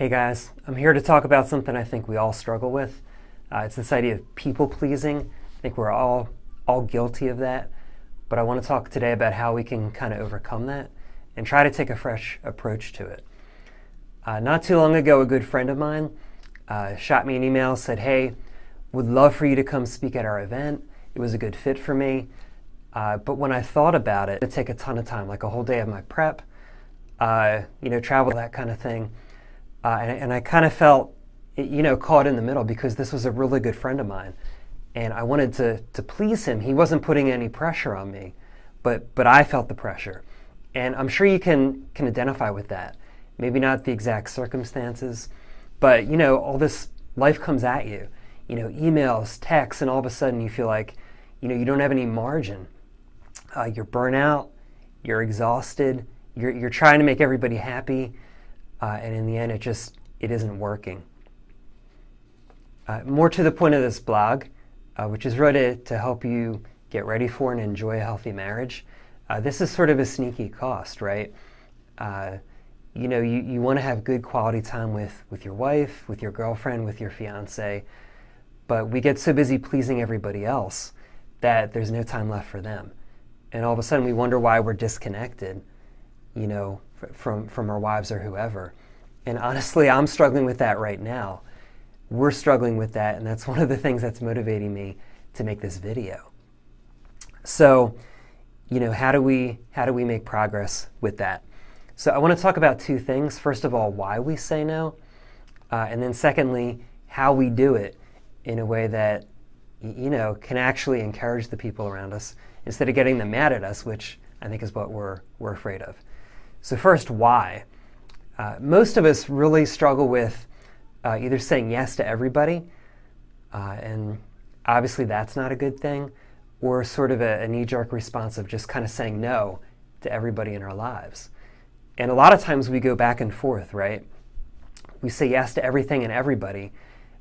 Hey guys, I'm here to talk about something I think we all struggle with. It's this idea of people pleasing. I think we're all guilty of that. But I want to talk today about how we can kind of overcome that and try to take a fresh approach to it. Not too long ago, a good friend of mine shot me an email, said, "Hey, would love for you to come speak at our event. It was a good fit for me. But when I thought about it, it'd take a ton of time, like a whole day of my prep, travel, that kind of thing. And I kind of felt, caught in the middle because this was a really good friend of mine. And I wanted to please him. He wasn't putting any pressure on me, but I felt the pressure. And I'm sure you can identify with that. Maybe not the exact circumstances, but, all this life comes at you. Emails, texts, and all of a sudden you feel like, you don't have any margin. You're burnt out, you're exhausted, you're trying to make everybody happy. And in the end, it isn't working. More to the point of this blog, which is really to help you get ready for and enjoy a healthy marriage. This is sort of a sneaky cost, right? You want to have good quality time with your wife, with your girlfriend, with your fiance, but we get so busy pleasing everybody else that there's no time left for them. And all of a sudden we wonder why we're disconnected, from our wives or whoever. And honestly, I'm struggling with that right now. We're struggling with that, and that's one of the things that's motivating me to make this video. So, how do we make progress with that? So I want to talk about two things. First of all, why we say no, and then secondly, how we do it in a way that can actually encourage the people around us instead of getting them mad at us, which I think is what we're afraid of. So first, why? Most of us really struggle with either saying yes to everybody, and obviously that's not a good thing, or sort of a knee-jerk response of just kind of saying no to everybody in our lives. And a lot of times we go back and forth, right? We say yes to everything and everybody.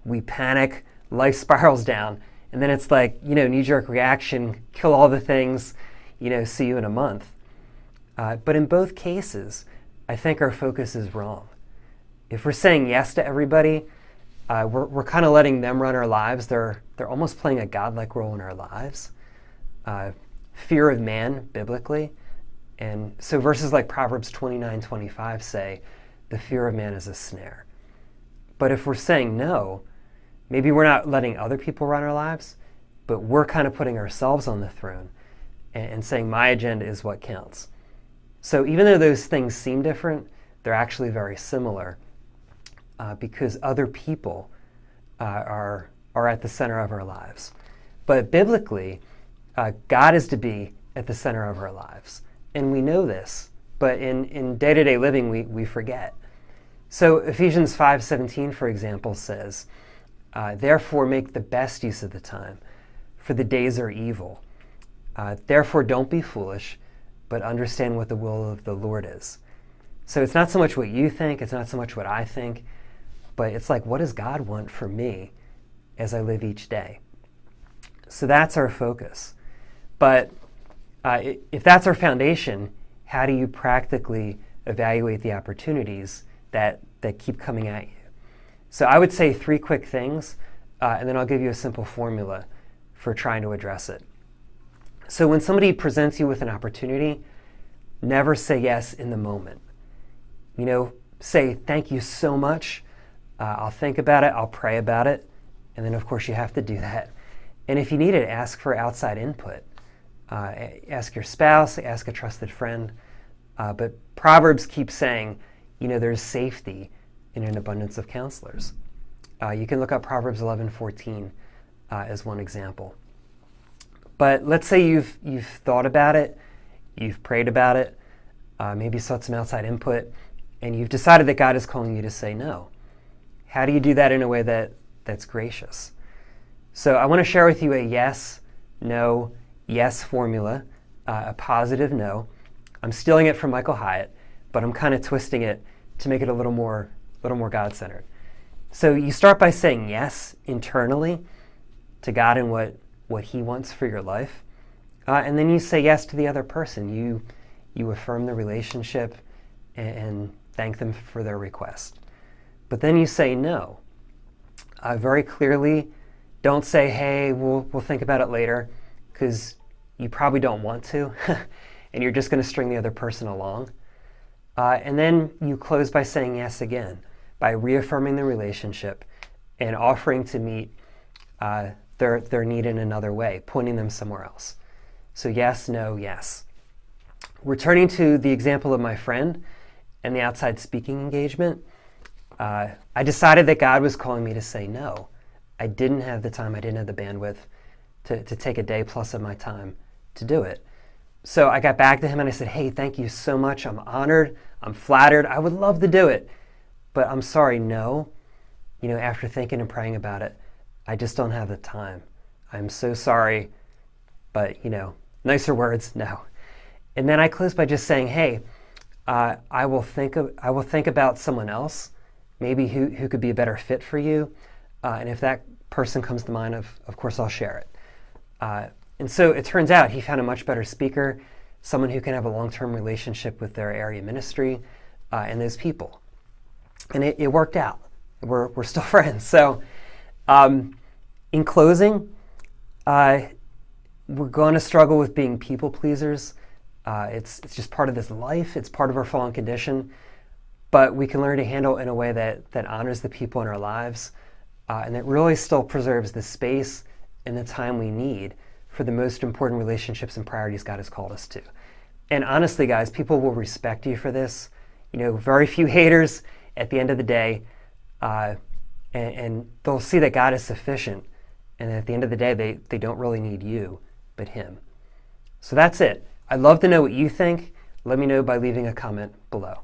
We panic, life spirals down, and then it's like, knee-jerk reaction, kill all the things, see you in a month. But in both cases, I think our focus is wrong. If we're saying yes to everybody, we're kind of letting them run our lives. They're almost playing a godlike role in our lives. Fear of man, biblically. And so verses like Proverbs 29:25 say, the fear of man is a snare. But if we're saying no, maybe we're not letting other people run our lives, but we're kind of putting ourselves on the throne and saying my agenda is what counts. So even though those things seem different, they're actually very similar because other people are at the center of our lives. But biblically, God is to be at the center of our lives. And we know this, but in day-to-day living, we forget. So Ephesians 5:17, for example, says, therefore make the best use of the time, for the days are evil. Therefore don't be foolish, but understand what the will of the Lord is. So it's not so much what you think, it's not so much what I think, but it's like, what does God want for me as I live each day? So that's our focus. But if that's our foundation, how do you practically evaluate the opportunities that keep coming at you? So I would say three quick things, and then I'll give you a simple formula for trying to address it. So when somebody presents you with an opportunity, never say yes in the moment. Say, thank you so much. I'll think about it. I'll pray about it. And then, of course, you have to do that. And if you need it, ask for outside input. Ask your spouse, ask a trusted friend. But Proverbs keeps saying, there's safety in an abundance of counselors. You can look up Proverbs 11:14 as one example. But let's say you've thought about it, you've prayed about it, maybe sought some outside input, and you've decided that God is calling you to say no. How do you do that in a way that's gracious? So I want to share with you a yes, no, yes formula, a positive no. I'm stealing it from Michael Hyatt, but I'm kind of twisting it to make it a little more God-centered. So you start by saying yes internally to God and what He wants for your life. And then you say yes to the other person. You affirm the relationship and thank them for their request. But then you say no. Very clearly, don't say, hey, we'll think about it later, because you probably don't want to, and you're just going to string the other person along. And then you close by saying yes again, by reaffirming the relationship and offering to meet their need in another way, pointing them somewhere else. So yes, no, yes. Returning to the example of my friend and the outside speaking engagement, I decided that God was calling me to say no. I didn't have the time, I didn't have the bandwidth to take a day plus of my time to do it. So I got back to him and I said, hey, thank you so much. I'm honored. I'm flattered. I would love to do it. But I'm sorry, no. After thinking and praying about it, I just don't have the time. I'm so sorry. But, nicer words, no. And then I close by just saying, hey, I will think about someone else, maybe who could be a better fit for you. And if that person comes to mind, of course, I'll share it. And so it turns out he found a much better speaker, someone who can have a long-term relationship with their area ministry and those people. And it worked out. We're still friends. So in closing, we're going to struggle with being people pleasers. It's just part of this life. It's part of our fallen condition. But we can learn to handle it in a way that honors the people in our lives and that really still preserves the space and the time we need for the most important relationships and priorities God has called us to. And honestly, guys, people will respect you for this. Very few haters at the end of the day. And they'll see that God is sufficient. And at the end of the day, they don't really need you, but Him. So that's it. I'd love to know what you think. Let me know by leaving a comment below.